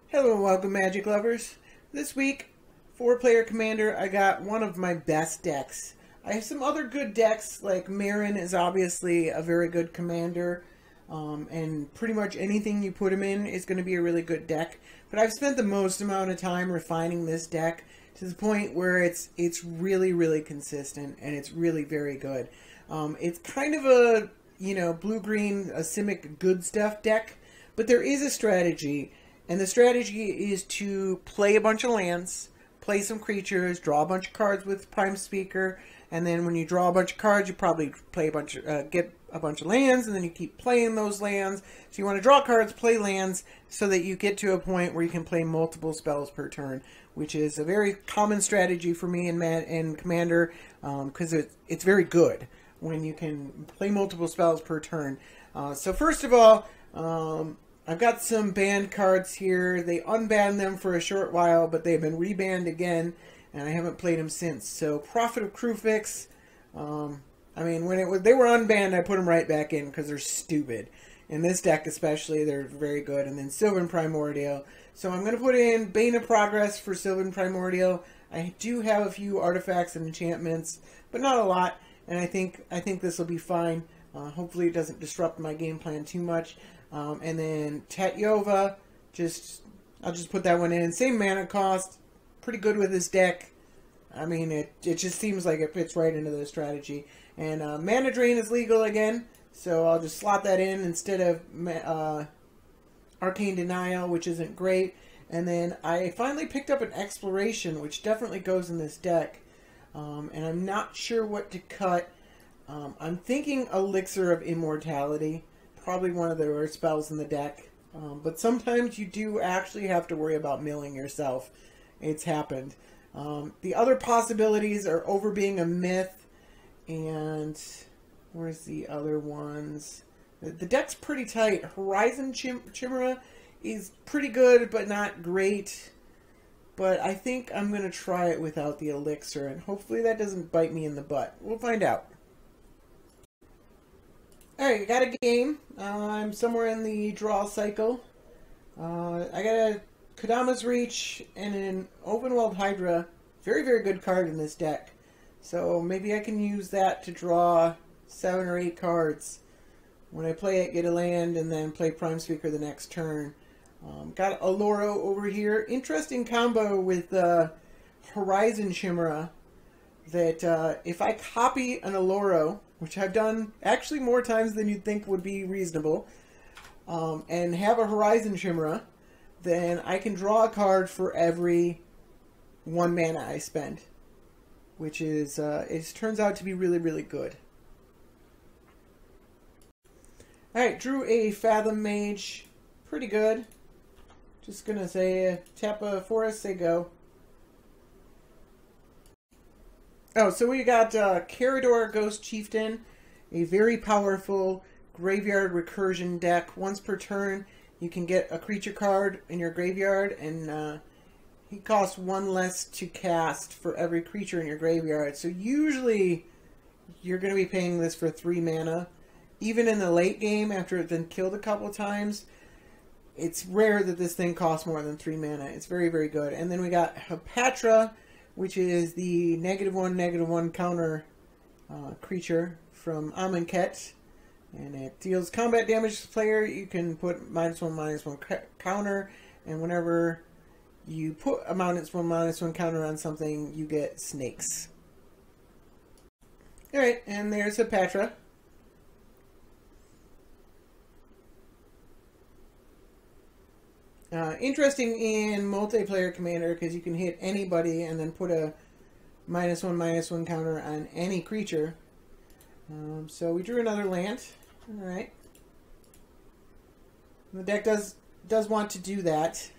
Hello and welcome, Magic lovers. This week, 4-player Commander, I got one of my best decks. I have some other good decks, like Marin is obviously a very good commander, and pretty much anything you put him in is going to be a really good deck. But I've spent the most amount of time refining this deck to the point where it's really, really consistent, and it's really very good. It's kind of a, blue-green, a Simic good stuff deck, but there is a strategy. And the strategy is to play a bunch of lands, play some creatures, draw a bunch of cards with Prime Speaker, and then when you draw a bunch of cards, you probably play get a bunch of lands, and then you keep playing those lands. So you want to draw cards, play lands, so that you get to a point where you can play multiple spells per turn, which is a very common strategy for me in Commander, because it's very good when you can play multiple spells per turn. So first of all, I've got some banned cards here. They unbanned them for a short while, but they've been rebanned again, and I haven't played them since. So, Prophet of Krufix. I mean, when they were unbanned, I put them right back in because they're stupid. In this deck especially, they're very good. And then Sylvan Primordial. So I'm going to put in Bane of Progress for Sylvan Primordial. I do have a few artifacts and enchantments, but not a lot. And I think this will be fine. Hopefully it doesn't disrupt my game plan too much. And then Tatyova, I'll just put that one in. Same mana cost, pretty good with this deck. I mean, it just seems like it fits right into the strategy. And Mana Drain is legal again, so I'll just slot that in instead of Arcane Denial, which isn't great. And then I finally picked up an Exploration, which definitely goes in this deck. And I'm not sure what to cut. I'm thinking Elixir of Immortality. Probably one of the worst spells in the deck. But sometimes you do actually have to worry about milling yourself. It's happened. The other possibilities are Overbeing a Myth. And where's the other ones? The deck's pretty tight. Horizon Chimera is pretty good, but not great. But I think I'm going to try it without the Elixir. And hopefully that doesn't bite me in the butt. We'll find out. Alright, I got a game. I'm somewhere in the draw cycle. I got a Kodama's Reach and an Open World Hydra. Very, very good card in this deck. So maybe I can use that to draw 7 or 8 cards. When I play it, get a land, and then play Prime Speaker the next turn. Got Aloro over here. Interesting combo with Horizon Chimera. That if I copy an Aloro, which I've done actually more times than you'd think would be reasonable, and have a Horizon Chimera, then I can draw a card for every 1 mana I spend, which is it turns out to be really, really good. Alright, drew a Fathom Mage. Pretty good. Just gonna say tap a forest, say go. Oh, so we got Carador Ghost Chieftain, a very powerful graveyard recursion deck. Once per turn, you can get a creature card in your graveyard, and he costs 1 less to cast for every creature in your graveyard. So usually, you're going to be paying this for 3 mana. Even in the late game, after it's been killed a couple times, it's rare that this thing costs more than 3 mana. It's very, very good. And then we got Hapatra, which is the -1/-1 counter creature from Amonkhet. And it deals combat damage to the player. You can put -1/-1 counter, and whenever you put a -1/-1 counter on something, you get snakes. Alright, and there's Hapatra. Interesting in multiplayer Commander because you can hit anybody and then put a -1/-1 counter on any creature. So we drew another land. Alright. The deck does want to do that.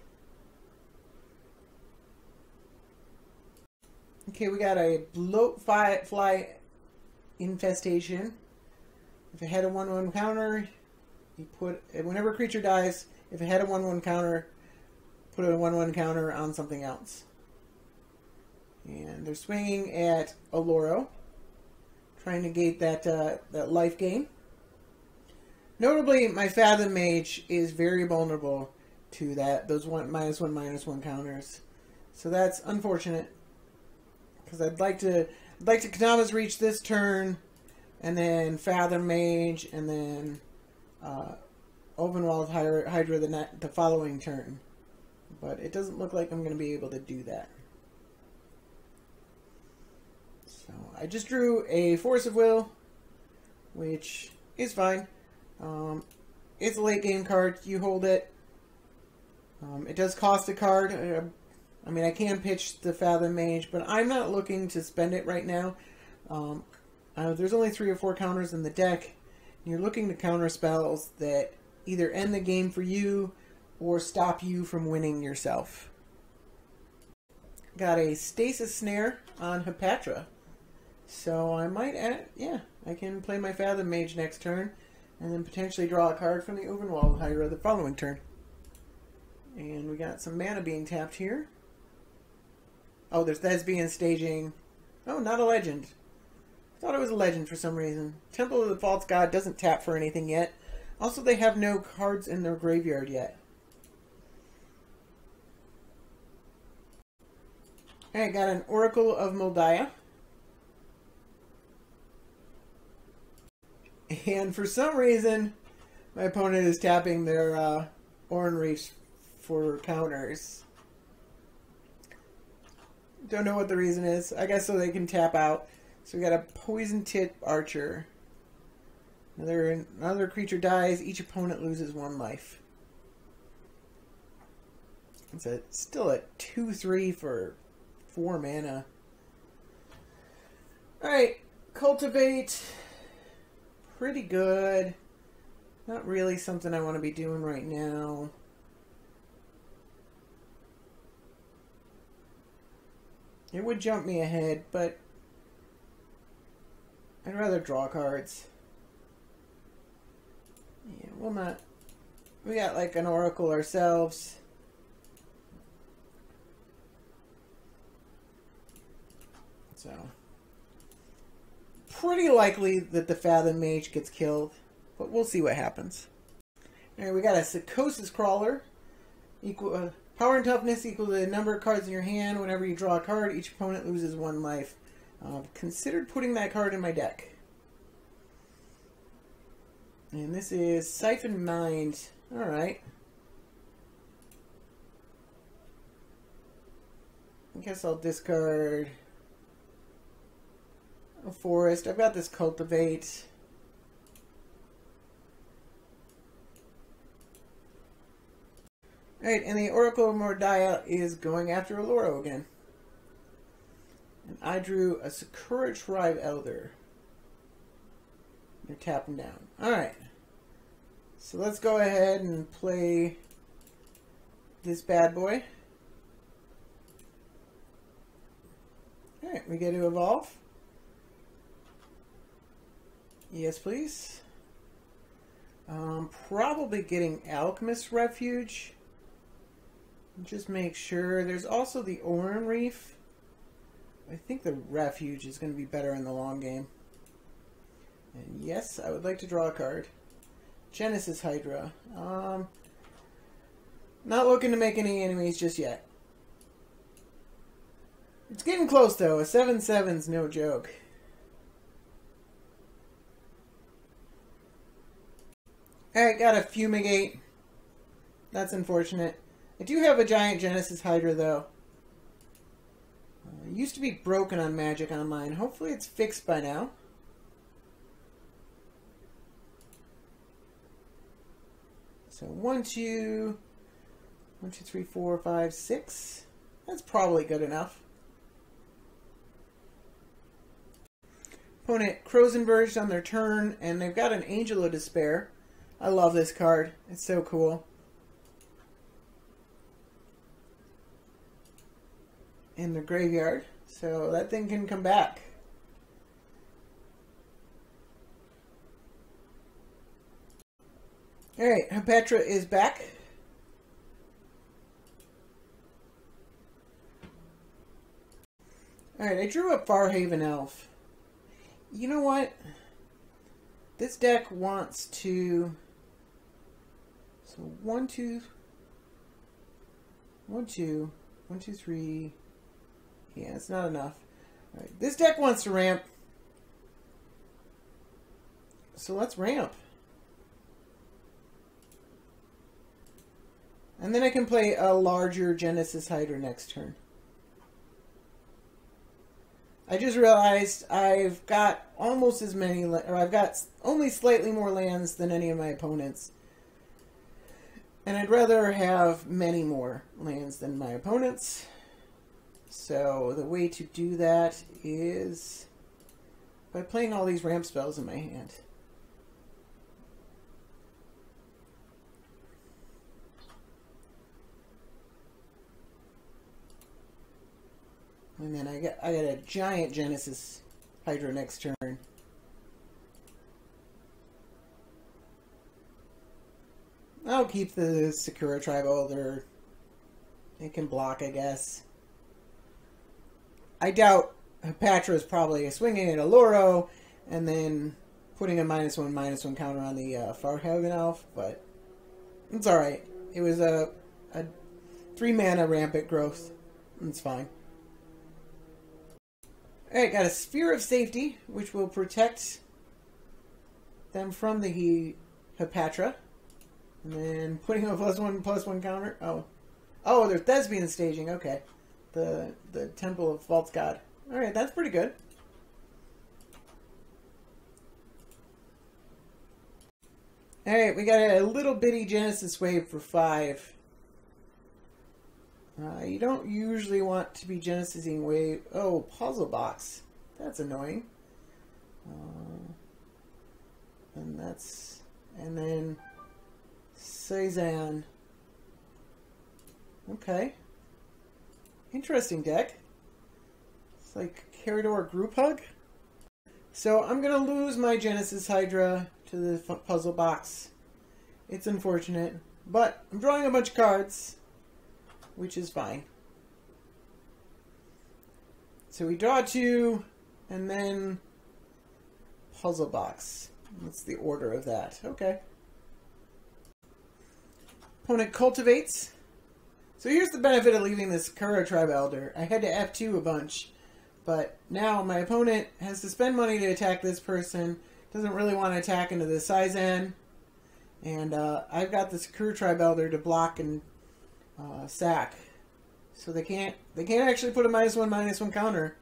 Okay, we got a Bloatfly Infestation. If it had a 1/1 counter, you put whenever a creature dies, if it had a 1/1 counter, put a 1/1 counter on something else. And they're swinging at Aloro, trying to gate that life gain. Notably, my Fathom Mage is very vulnerable to those -1/-1 counters. So that's unfortunate, because I'd like to Kadama's Reach this turn, and then Fathom Mage, and then Ovenwald Hydra the following turn. But it doesn't look like I'm going to be able to do that. So I just drew a Force of Will, which is fine. It's a late game card. You hold it. It does cost a card. I mean, I can pitch the Fathom Mage, but I'm not looking to spend it right now. There's only 3 or 4 counters in the deck. You're looking to counter spells that either end the game for you or stop you from winning yourself. Got a Stasis Snare on Hepatra. So I might I can play my Fathom Mage next turn, and then potentially draw a card from the Ovenwald Hydra the following turn. And we got some mana being tapped here. Oh, there's Thespian staging. Oh, not a legend. I thought it was a legend for some reason. Temple of the False God doesn't tap for anything yet. Also, they have no cards in their graveyard yet. Alright, got an Oracle of Moldiah. And for some reason, my opponent is tapping their Oran Reefs for counters. Don't know what the reason is. I guess so they can tap out. So we got a Poison Tip Archer. Another creature dies. Each opponent loses 1 life. It's still a 2/3 for 4 mana. Alright, Cultivate. Pretty good. Not really something I want to be doing right now. It would jump me ahead, but I'd rather draw cards. Yeah, we'll not. We got like an Oracle ourselves. So, pretty likely that the Fathom Mage gets killed, but we'll see what happens. Alright, we got a Psychosis Crawler. Power and toughness equal to the number of cards in your hand. Whenever you draw a card, each opponent loses 1 life. Considered putting that card in my deck. And this is Siphon Mind. Alright. I guess I'll discard a Forest. I've got this Cultivate. Alright, and the Oracle of Moldiah is going after Oloro again. And I drew a Sakura Tribe Elder. They're tapping down. Alright. So let's go ahead and play this bad boy. Alright, we get to evolve. Yes, please. Probably getting Alchemist Refuge. Just make sure. There's also the Oran Reef. I think the Refuge is going to be better in the long game. And yes, I would like to draw a card. Genesis Hydra. Not looking to make any enemies just yet. It's getting close though. A 7/7's no joke. Alright, got a Fumigate. That's unfortunate. I do have a giant Genesis Hydra, though. It used to be broken on Magic Online. Hopefully it's fixed by now. So 1, 2, 3, 4, 5, 6. That's probably good enough. Opponent Crozenverged on their turn, and they've got an Angel of Despair. I love this card. It's so cool. In the graveyard, so that thing can come back. Alright, Hepatra is back. Alright, I drew up Farhaven Elf. You know what? This deck wants to... So 1, 2... 1, 2. 1, 2, 3. Yeah, it's not enough. All right, this deck wants to ramp. So let's ramp. And then I can play a larger Genesis Hydra next turn. I just realized I've got almost as many, or I've got only slightly more lands than any of my opponents. And I'd rather have many more lands than my opponents. So the way to do that is by playing all these ramp spells in my hand. And then I got a giant Genesis Hydra next turn. I'll keep the Sakura Tribe Elder. It can block, I guess. I doubt Hepatra is probably swinging at a Loro and then putting a -1/-1 counter on the Farhaven Elf, but it's alright. It was a 3-mana Rampant Growth. It's fine. Alright, got a Sphere of Safety, which will protect them from the Hepatra. And then putting a +1/+1 counter. Oh, there's Thespian staging. Okay. The Temple of False God. Alright, that's pretty good. Alright, we got a little bitty Genesis Wave for 5. You don't usually want to be Genesising Wave. Oh, Puzzle Box. That's annoying. And then Cezanne. Okay. Interesting deck. It's like Carador Group Hug. So I'm going to lose my Genesis Hydra to the Puzzle Box. It's unfortunate. But I'm drawing a bunch of cards, which is fine. So we draw 2, and then Puzzle Box. What's the order of that? Okay. Opponent cultivates. So here's the benefit of leaving this Sakura Tribe Elder. I had to F2 a bunch, but now my opponent has to spend money to attack this person. Doesn't really want to attack into the Cezanne. And I've got the Sakura Tribe Elder to block and sack. So they can't actually put a -1/-1 counter.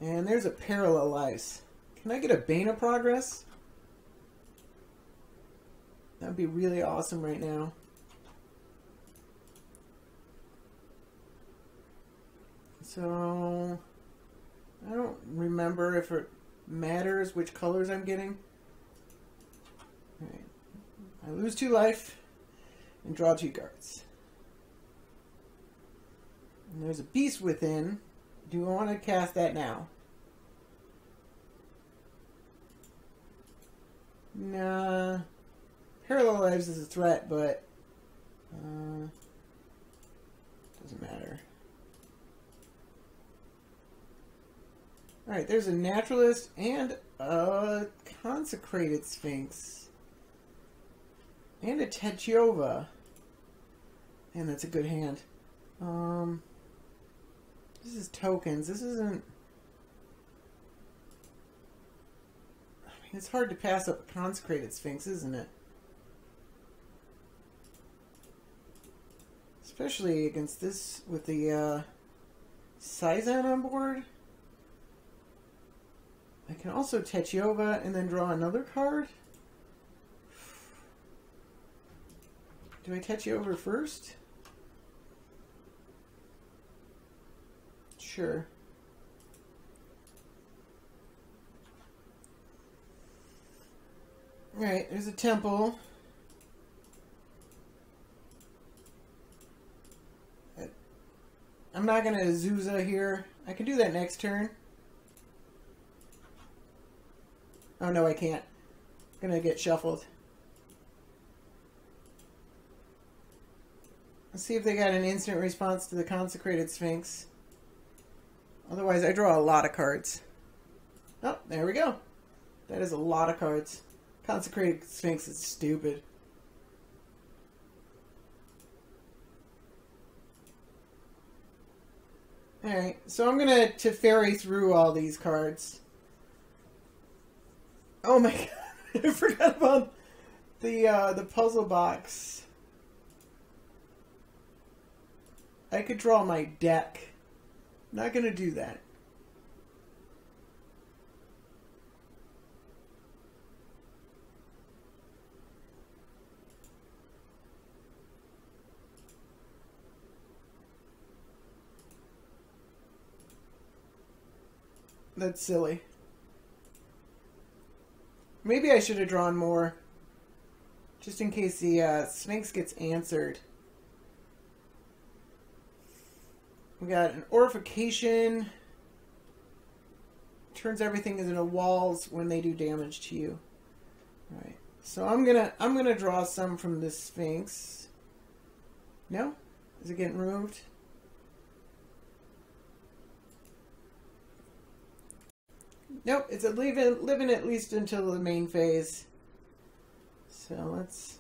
And there's a Parallel Lives. Can I get a Bane of Progress? That'd be really awesome right now. So I don't remember if it matters which colors I'm getting. Alright. I lose 2 life and draw 2 cards. And there's a Beast Within. Do I want to cast that now? Nah. Parallel Lives is a threat, but doesn't matter. Alright, there's a Naturalist and a Consecrated Sphinx. And a Techova. And that's a good hand. This is tokens. This isn't... I mean, it's hard to pass up a Consecrated Sphinx, isn't it? Especially against this with the Cezanne on board. I can also Techova and then draw another card. Do I Techova first? Sure. Alright, there's a temple. I'm not going to Azusa here. I can do that next turn. Oh no, I can't. I'm going to get shuffled. Let's see if they got an instant response to the Consecrated Sphinx. Otherwise, I draw a lot of cards. Oh, there we go. That is a lot of cards. Consecrated Sphinx is stupid. Alright, so I'm gonna Teferi through all these cards. Oh my god, I forgot about the puzzle box. I could draw my deck. Not gonna do that. That's silly. Maybe I should have drawn more. Just in case the Sphinx gets answered. We got an Orification. Turns everything into walls when they do damage to you. Alright. So I'm gonna draw some from this Sphinx. No? Is it getting removed? Nope, it's living at least until the main phase. So let's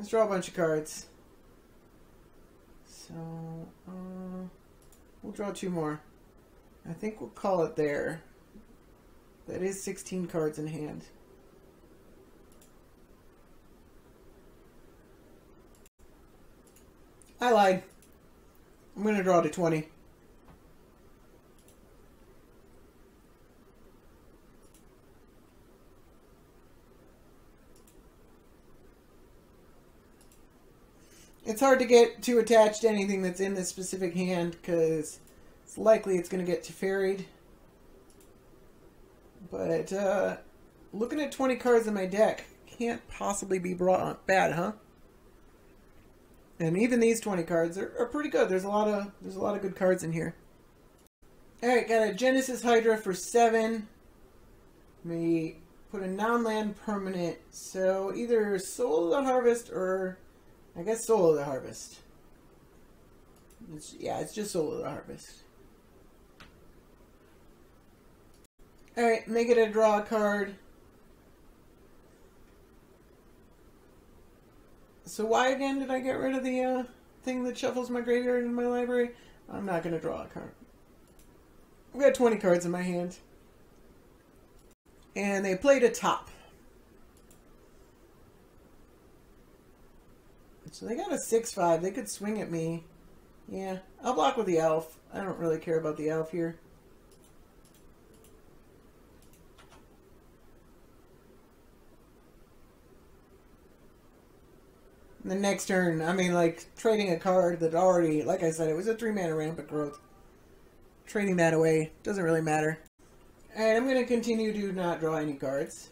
draw a bunch of cards. So we'll draw 2 more. I think we'll call it there. That is 16 cards in hand. I lied. I'm going to draw to 20. It's hard to get too attached to anything that's in this specific hand because it's likely it's going to get Teferi'd. But looking at 20 cards in my deck can't possibly be bad, huh? And even these 20 cards are pretty good. There's a lot of good cards in here. All right, got a Genesis Hydra for 7. We put a non-land permanent, so either Soul of the Harvest or I guess Soul of the Harvest. It's just Soul of the Harvest. Alright, make it a draw card. So why again did I get rid of the thing that shuffles my graveyard in my library? I'm not going to draw a card. I've got 20 cards in my hand. And they played a top. So they got a 6/5. They could swing at me. Yeah, I'll block with the elf. I don't really care about the elf here. The next turn, I mean, like, trading a card that already, like I said, it was a 3-mana Rampant Growth. Trading that away doesn't really matter. Alright, I'm going to continue to not draw any cards.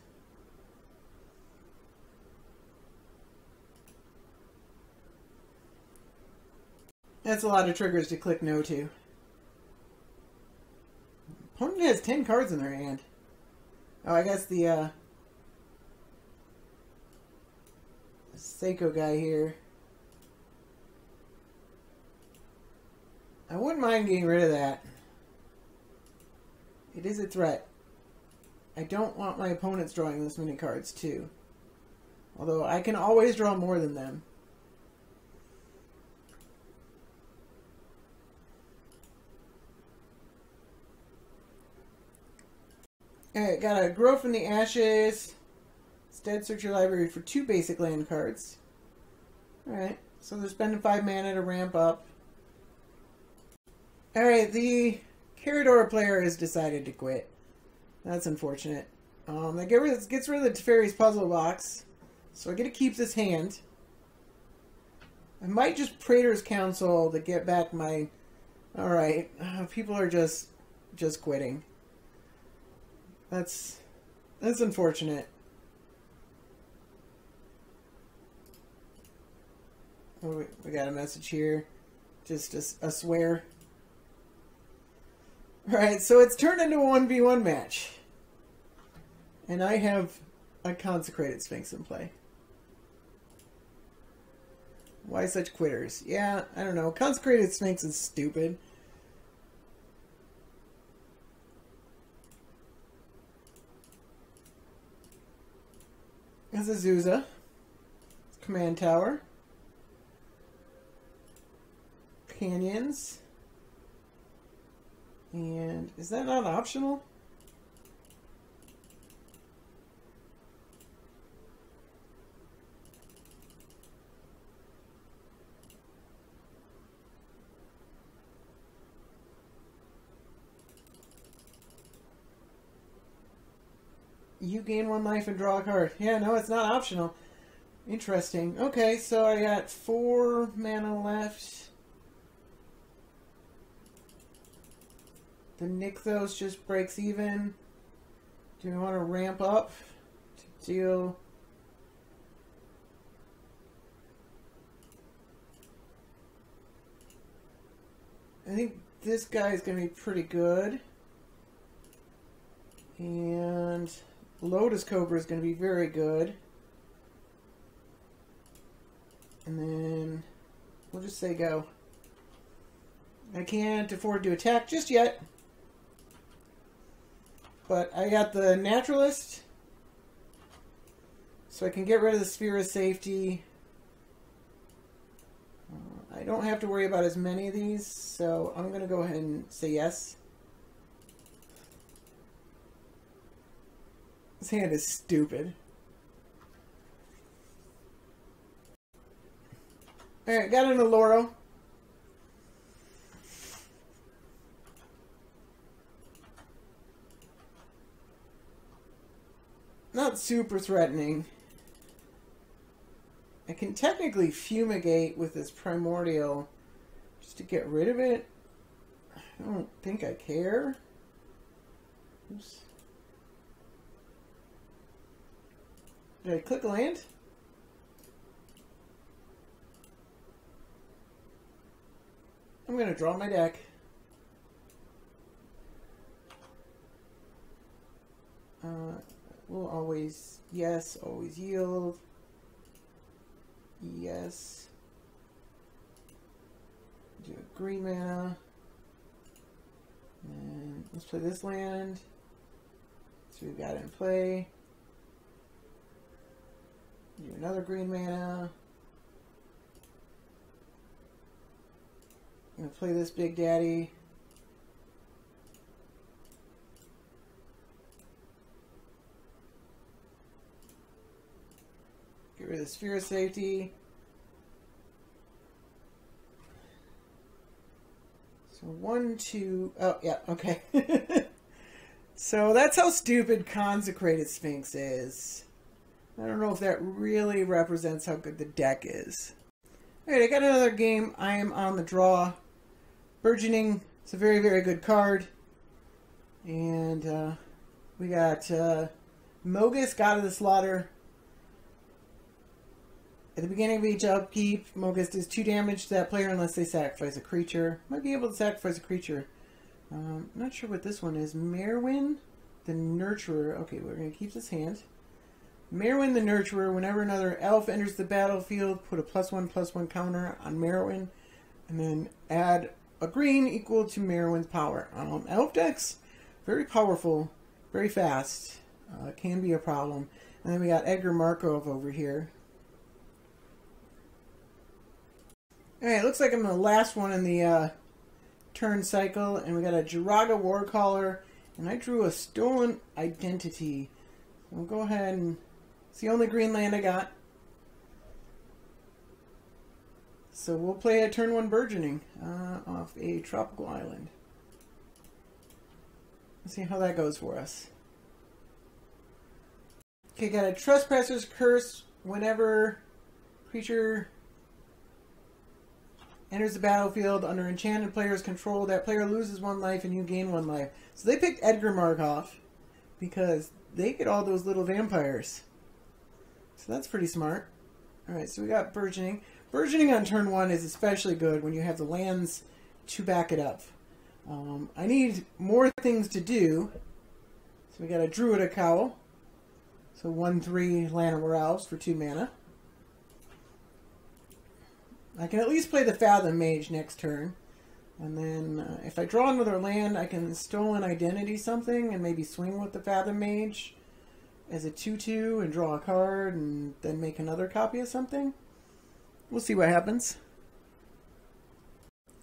That's a lot of triggers to click no to. Opponent has 10 cards in their hand. Oh, I guess the Seiko guy here. I wouldn't mind getting rid of that. It is a threat. I don't want my opponents drawing this many cards too. Although I can always draw more than them. Alright, got a Grow from the Ashes. Instead, search your library for 2 basic land cards. Alright, so they're spending 5 mana to ramp up. Alright, the Carador player has decided to quit. That's unfortunate. That gets rid of the Teferi's puzzle box. So I get to keep this hand. I might just Praetor's Council to get back my... Alright, people are just quitting. That's unfortunate. Oh, we got a message here. Just a swear. Alright, so it's turned into a 1v1 match. And I have a Consecrated Sphinx in play. Why such quitters? Yeah, I don't know. Consecrated Sphinx is stupid. There's Azusa. Command Tower. companions. And is that not optional? You gain 1 life and draw a card. Yeah, no, it's not optional. Interesting. Okay, so I got 4 mana left. The Nykthos just breaks even. Do we want to ramp up to deal? I think this guy is going to be pretty good. And Lotus Cobra is going to be very good. And then we'll just say go. I can't afford to attack just yet. But I got the Naturalist. So I can get rid of the Sphere of Safety. I don't have to worry about as many of these. So I'm going to go ahead and say yes. This hand is stupid. Alright, got an Aloro. Not super threatening. I can technically fumigate with this Primordial just to get rid of it. I don't think I care. Oops. Did I click land? I'm going to draw my deck. We'll always, yes, always yield. Yes. Do a green mana. And let's play this land. So we've got it in play. Do another green mana. I'm going to play this Big Daddy. Get rid of the Sphere of Safety. So 1, 2... Oh, yeah, okay. So that's how stupid Consecrated Sphinx is. I don't know if that really represents how good the deck is. Alright, I got another game. I am on the draw. Burgeoning. It's a very, very good card. And we got Mogis, God of the Slaughter. At the beginning of each upkeep, Mogis does 2 damage to that player unless they sacrifice a creature. Might be able to sacrifice a creature. Not sure what this one is. Merwin, the Nurturer. Okay, we're going to keep this hand. Merwin the Nurturer. Whenever another elf enters the battlefield, put a +1/+1 counter on Merwin, and then add a green equal to Merwin's power. Elf decks, very powerful, very fast. Can be a problem. And then we got Edgar Markov over here. Alright, looks like I'm the last one in the turn cycle, and we got a Jiraga Warcaller, and I drew a Stolen Identity. We'll go ahead and... It's the only green land I got. So we'll play a turn 1 Burgeoning off a tropical island. Let's see how that goes for us. Okay, got a Trespasser's Curse. Whenever creature enters the battlefield under enchanted player's control, that player loses 1 life and you gain 1 life. So they picked Edgar Markov because they get all those little vampires. So that's pretty smart. Alright, so we got Burgeoning. Burgeoning on turn 1 is especially good when you have the lands to back it up. I need more things to do. So we got a Druidic Cowl. So 1/3 Llanowar Elves for 2 mana. I can at least play the Fathom Mage next turn. And then if I draw another land, I can Stolen Identity something and maybe swing with the Fathom Mage as a 2/2 and draw a card and then make another copy of something. We'll see what happens.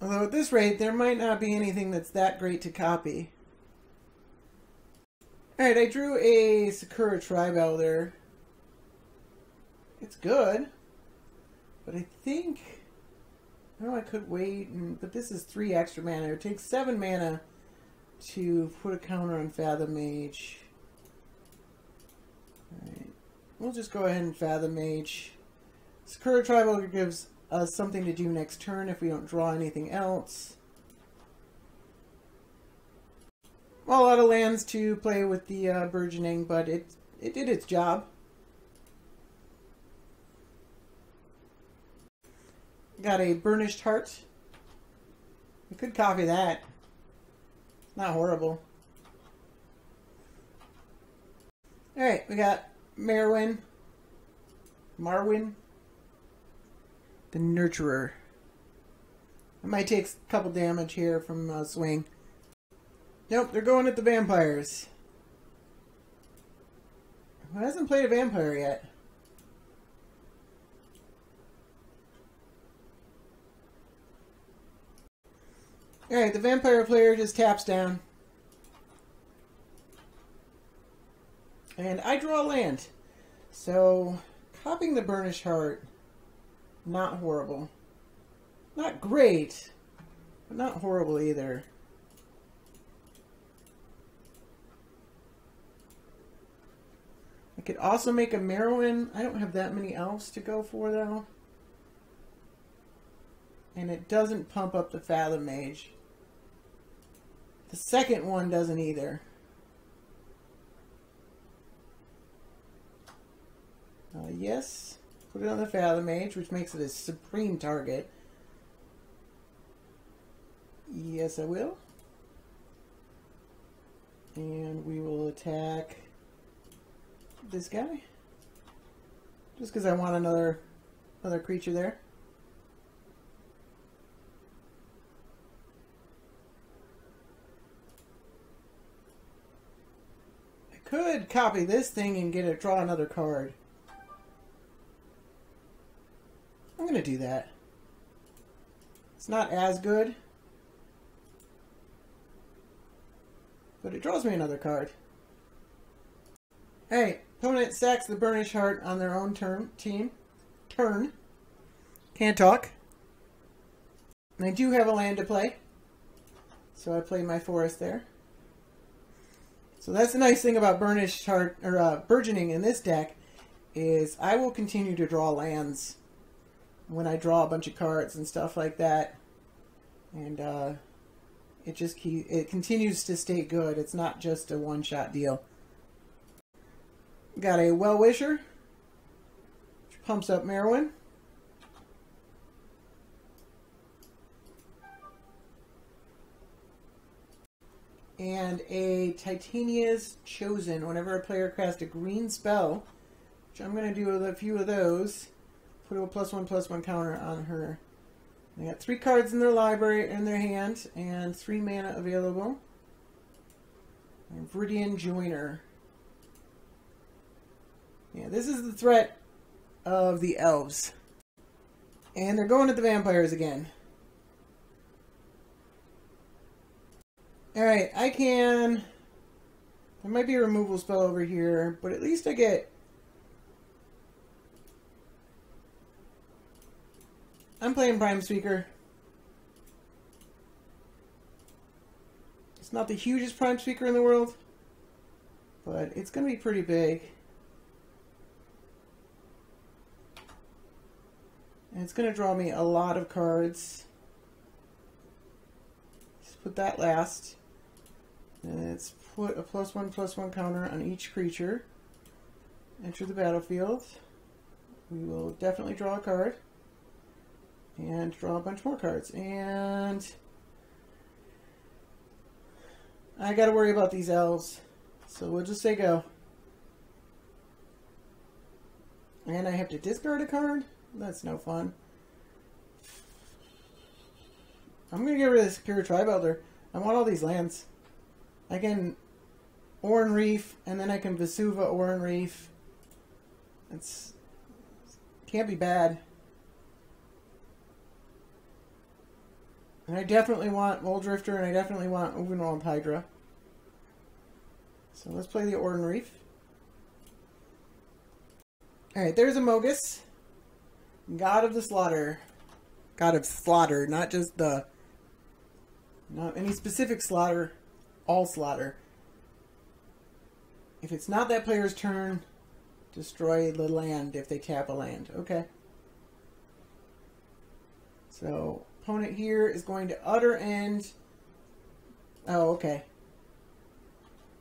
Although at this rate, there might not be anything that's that great to copy. Alright, I drew a Sakura Tribe Elder. It's good. But I think... Oh, I could wait, but this is 3 extra mana. It takes 7 mana to put a counter on Fathom Mage. Alright, we'll just go ahead and Fathom Mage. Sakura Tribe Elder gives us something to do next turn if we don't draw anything else. Well, a lot of lands to play with the burgeoning, but it did its job. Got a Burnished Heart. We could copy that. Not horrible. Alright, we got Marwyn. The Nurturer. I might take a couple damage here from swing. Nope, they're going at the vampires. Who hasn't played a vampire yet? Alright, the vampire player just taps down. And I draw land. So, copying the Burnished Heart, not horrible. Not great, but not horrible either. I could also make a Marwyn. I don't have that many elves to go for, though. And it doesn't pump up the Fathom Mage. The second one doesn't either. Yes, put it on the Fathom Mage, which makes it a supreme target. Yes, I will. And we will attack this guy. Just because I want another creature there. I could copy this thing and draw another card. I'm going to do that. It's not as good, but it draws me another card. Alright, opponent sacks the Burnished Heart on their own turn. Can't talk. And I do have a land to play, so I play my forest there. So that's the nice thing about Burnished Heart, or Burgeoning in this deck, is I will continue to draw lands when I draw a bunch of cards and stuff like that. And it continues to stay good. It's not just a one-shot deal. Got a Well-Wisher, which pumps up Marwyn. And a Titania's Chosen. Whenever a player casts a green spell, which I'm going to do a few of those, put a +1/+1 counter on her. They got 3 cards in their library, in their hand, and 3 mana available. And Viridian Joiner. Yeah, this is the threat of the elves. And they're going at the vampires again. Alright, I can... There might be a removal spell over here, but at least I get... I'm playing Prime Speaker. It's not the hugest Prime Speaker in the world, but it's going to be pretty big. And it's going to draw me a lot of cards. Let's put that last. And let's put a +1/+1 counter on each creature. Enter the battlefield. We will definitely draw a card. And draw a bunch more cards. And I got to worry about these elves. So we'll just say go. And I have to discard a card? That's no fun. I'm going to get rid of this Sakura Tribe Elder. I want all these lands. I can Oran Reef, and then I can Vesuva Oran Reef. It's can't be bad. And I definitely want Muldrifter, and I definitely want Uvenwald Hydra. So let's play the Orden Reef. Alright, there's a Mogus. God of the Slaughter. God of Slaughter, not just the... not any specific slaughter. All slaughter. If it's not that player's turn, destroy the land if they tap a land. Okay. So, opponent here is going to utter end... oh, okay.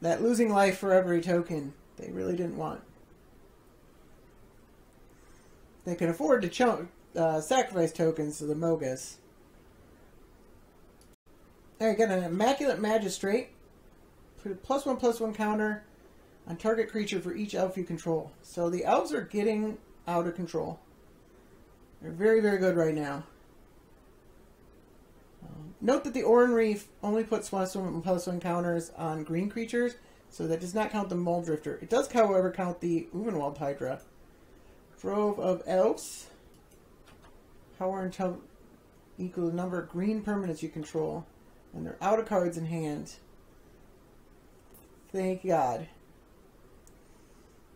That losing life for every token they really didn't want. They can afford to sacrifice tokens to the Mogus. Alright, got an Immaculate Magistrate. Put a +1/+1 counter on target creature for each elf you control. So the elves are getting out of control. They're very, very good right now. Note that the Orden Reef only puts +1/+1 counters on green creatures, so that does not count the Muldrifter. It does, however, count the Uvenwald Hydra. Drove of Elves. Power until equal the number of green permanents you control. And they're out of cards in hand. Thank God.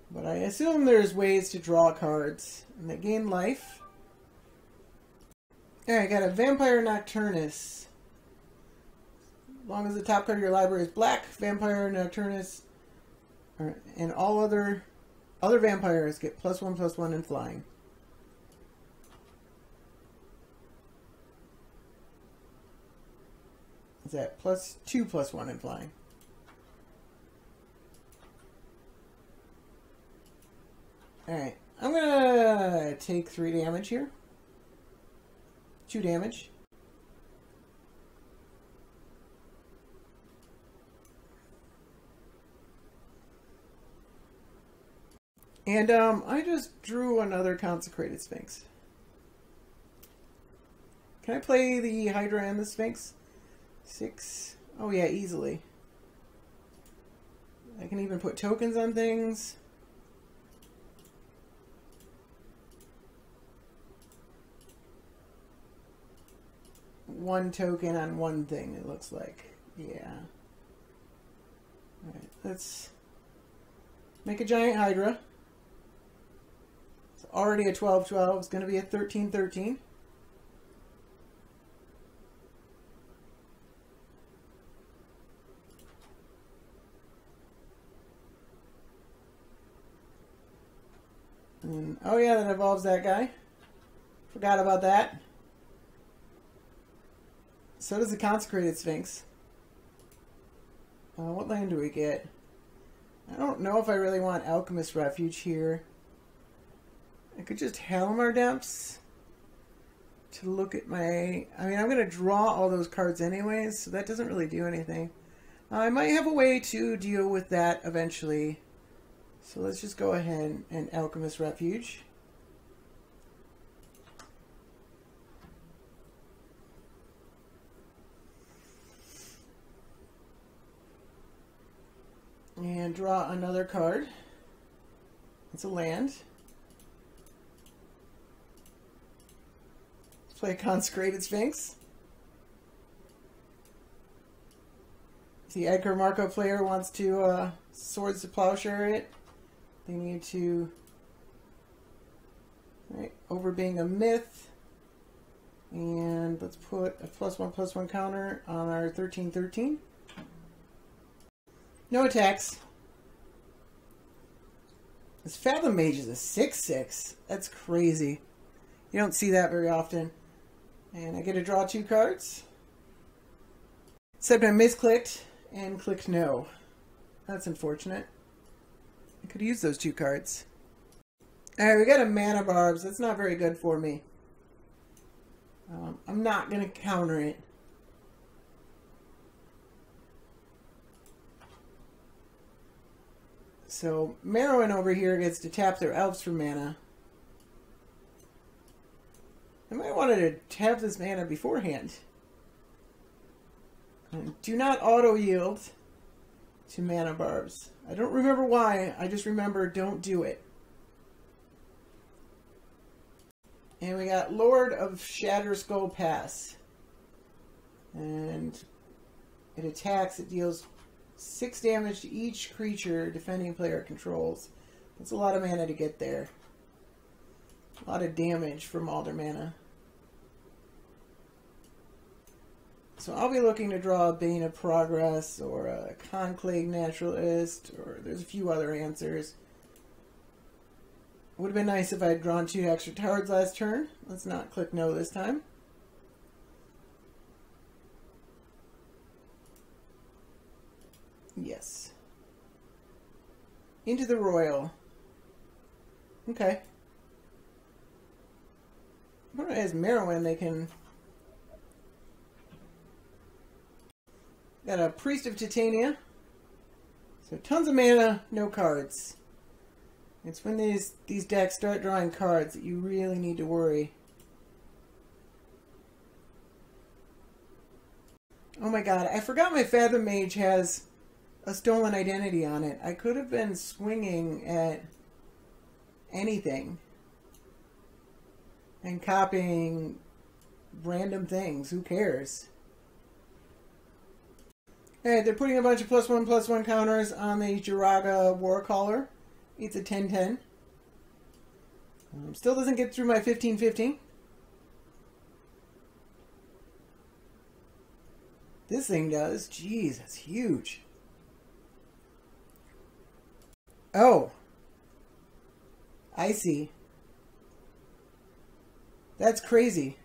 But I assume there's ways to draw cards. And they gain life. Alright, I got a Vampire Nocturnus. As long as the top card of your library is black, Vampire Nocturnus and all other vampires get +1/+1 in flying. Is that +2/+1 in flying? Alright, I'm gonna take 3 damage here. 2 damage. And I just drew another Consecrated Sphinx. Can I play the Hydra and the Sphinx? 6. Oh yeah, easily. I can even put tokens on things. One token on one thing, it looks like. Yeah. Alright, let's make a giant Hydra. It's already a 12/12. It's going to be a 13/13. And, oh yeah, that involves that guy. Forgot about that. So does the Consecrated Sphinx. What land do we get? I don't know if I really want Alchemist Refuge here. I could just Halimar Depths to look at my... I mean, I'm going to draw all those cards anyways, so that doesn't really do anything. I might have a way to deal with that eventually. So let's just go ahead and Alchemist Refuge. And draw another card. It's a land. Let's play a Consecrated Sphinx. If the Edgar Marco player wants to Swords to Plowshare it, they need to, right, over being a myth. And let's put a +1/+1 counter on our 13/13. No attacks. This Fathom Mage is a 6/6. That's crazy. You don't see that very often. And I get to draw 2 cards. Except I misclicked and clicked no. That's unfortunate. I could use those 2 cards. Alright, we got a Mana Barbs. That's not very good for me. I'm not going to counter it. So, Merowyn over here gets to tap their elves for mana. I might want to tap this mana beforehand. And do not auto-yield to Mana Barbs. I don't remember why, I just remember don't do it. And we got Lord of Shatterskull Pass. And it attacks, it deals 6 damage to each creature defending player controls. That's a lot of mana to get there. A lot of damage from Alder mana. So I'll be looking to draw a Bane of Progress or a Conclave Naturalist, or there's a few other answers. Would have been nice if I had drawn 2 extra cards last turn. Let's not click no this time. Yes. Into the Royal. Okay. What as Merowyn they can... Got a Priest of Titania. So tons of mana, no cards. It's when these decks start drawing cards that you really need to worry. Oh my god, I forgot my Fathom Mage has a stolen identity on it. I could have been swinging at anything and copying random things. Who cares? Alright, they're putting a bunch of +1/+1 counters on the Jiraga Warcaller. It's a 10/10. Still doesn't get through my 15/15. This thing does. Jeez, that's huge. Oh. I see. That's crazy.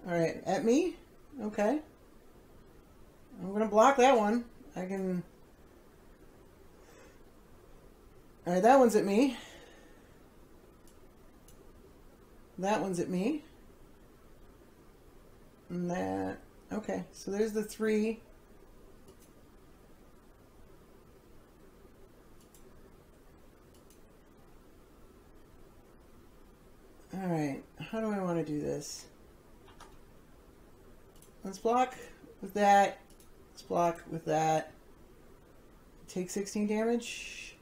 Alright, at me? Okay. I'm going to block that one. I can... Alright, that one's at me. That one's at me. And that... Okay, so there's the 3. Alright, how do I want to do this? Let's block with that. Let's block with that. Take 16 damage.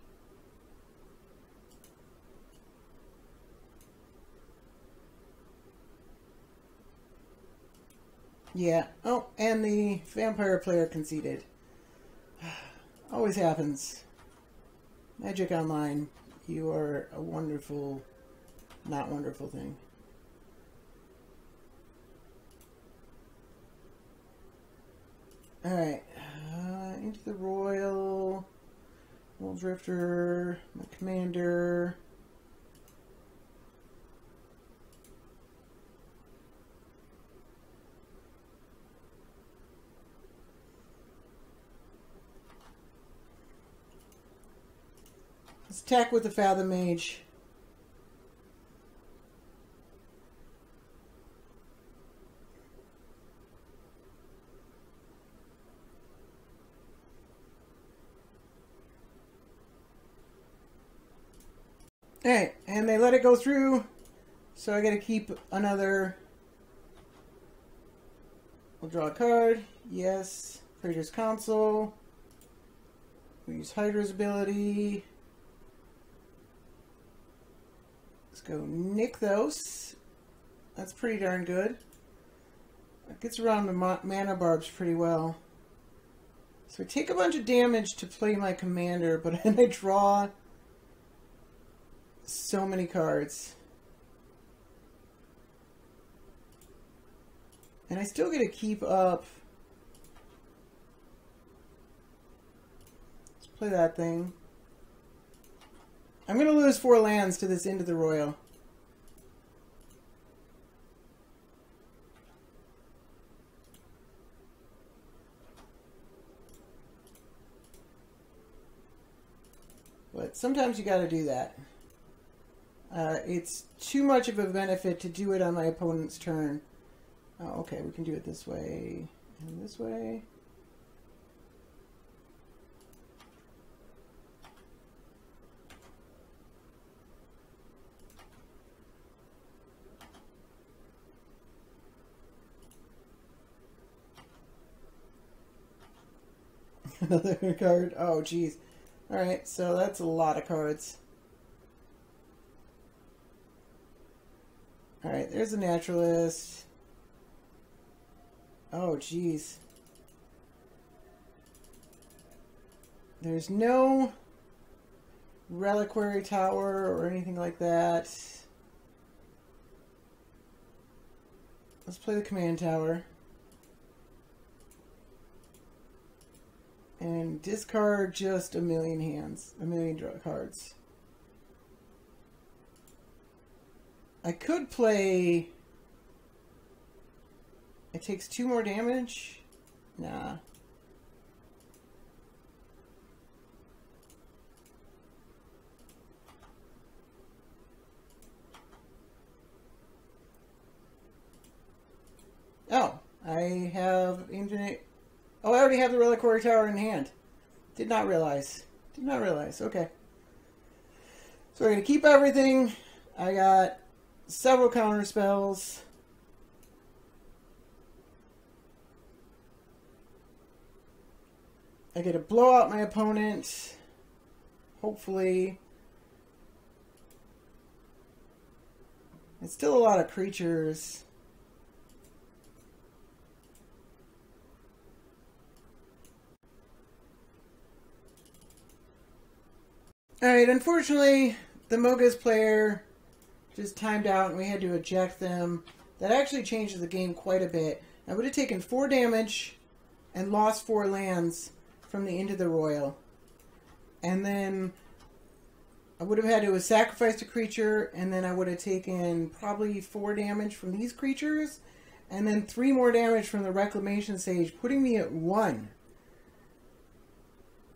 Yeah. Oh, and the vampire player conceded. Always happens. Magic Online, you are a wonderful, not wonderful thing. Alright, into the Royal, World Drifter, my commander. Let's attack with the Fathom Mage. Alright, and they let it go through, so I gotta keep another. We'll draw a card. Yes. Praetor's Council. We use Hydra's ability. Let's go Nykthos. That's pretty darn good. It gets around the mana barbs pretty well. So I take a bunch of damage to play my commander, but then I draw so many cards. And I still get to keep up. Let's play that thing. I'm going to lose 4 lands to this Into the Royal. But sometimes you got to do that. It's too much of a benefit to do it on my opponent's turn. Oh, okay, we can do it this way and this way. Another card. Oh, geez. Alright, so that's a lot of cards. Alright, there's a naturalist. Oh, jeez. There's no reliquary tower or anything like that. Let's play the command tower. And discard just a million hands. A million draw cards. I could play... It takes 2 more damage? Nah. Oh, I have infinite... Oh, I already have the reliquary tower in hand. Did not realize. Did not realize. Okay. So we're going to keep everything. I got several counter spells. I get to blow out my opponent. Hopefully. It's still a lot of creatures. Alright, unfortunately, the Moga's player just timed out and we had to eject them. That actually changes the game quite a bit. I would have taken 4 damage and lost 4 lands from the Into the Royal. And then I would have had to have sacrificed a creature, and then I would have taken probably 4 damage from these creatures, and then 3 more damage from the Reclamation Sage, putting me at 1.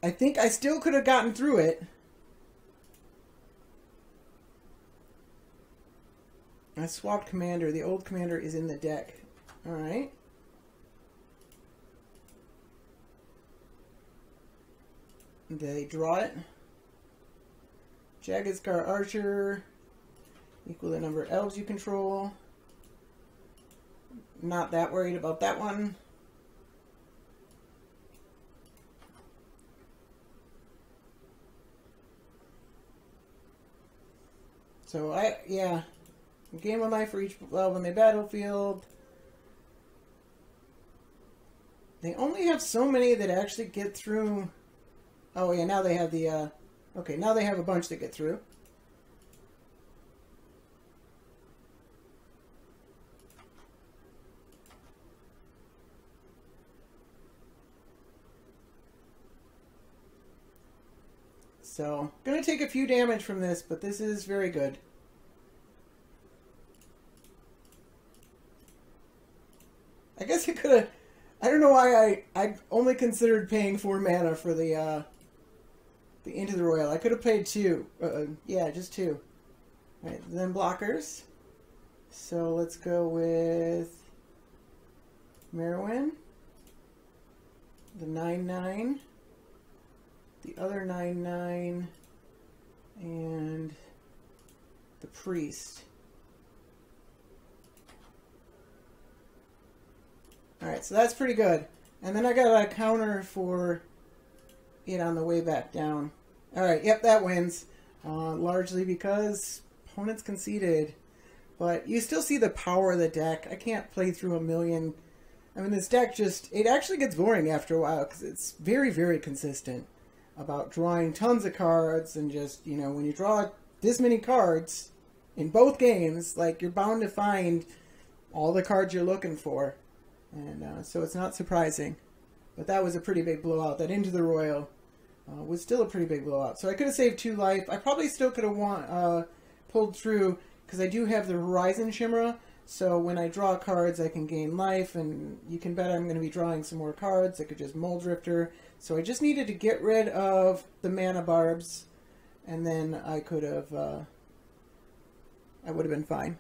I think I still could have gotten through it. I swapped commander. The old commander is in the deck. Alright. They draw it. Jagged Scar Archer. Equal the number of elves you control. Not that worried about that one. So yeah. Gain 1 life for each elf on the battlefield. They only have so many that actually get through. Oh yeah, now they have the, okay, now they have a bunch that get through. So, gonna take a few damage from this, but this is very good. I guess I could have... I don't know why I only considered paying 4 mana for the Into the Royal. I could have paid 2. Yeah, just 2. Alright, then blockers. So let's go with Merwin. The 9/9. The other 9/9. And the Priest. Alright, so that's pretty good. And then I got a counter for it on the way back down. Alright, yep, that wins. Largely because opponents conceded. But you still see the power of the deck. I can't play through a million. I mean, this deck just... It actually gets boring after a while because it's very, very consistent about drawing tons of cards and just, you know, when you draw this many cards in both games, like, you're bound to find all the cards you're looking for. And so it's not surprising. But that was a pretty big blowout. That Into the Royal was still a pretty big blowout. So I could have saved 2 life. I probably still could have pulled through because I do have the Horizon Chimera. So when I draw cards, I can gain life. And you can bet I'm going to be drawing some more cards. I could just Mold Drifter. So I just needed to get rid of the Mana Barbs. And then I could have... I would have been fine.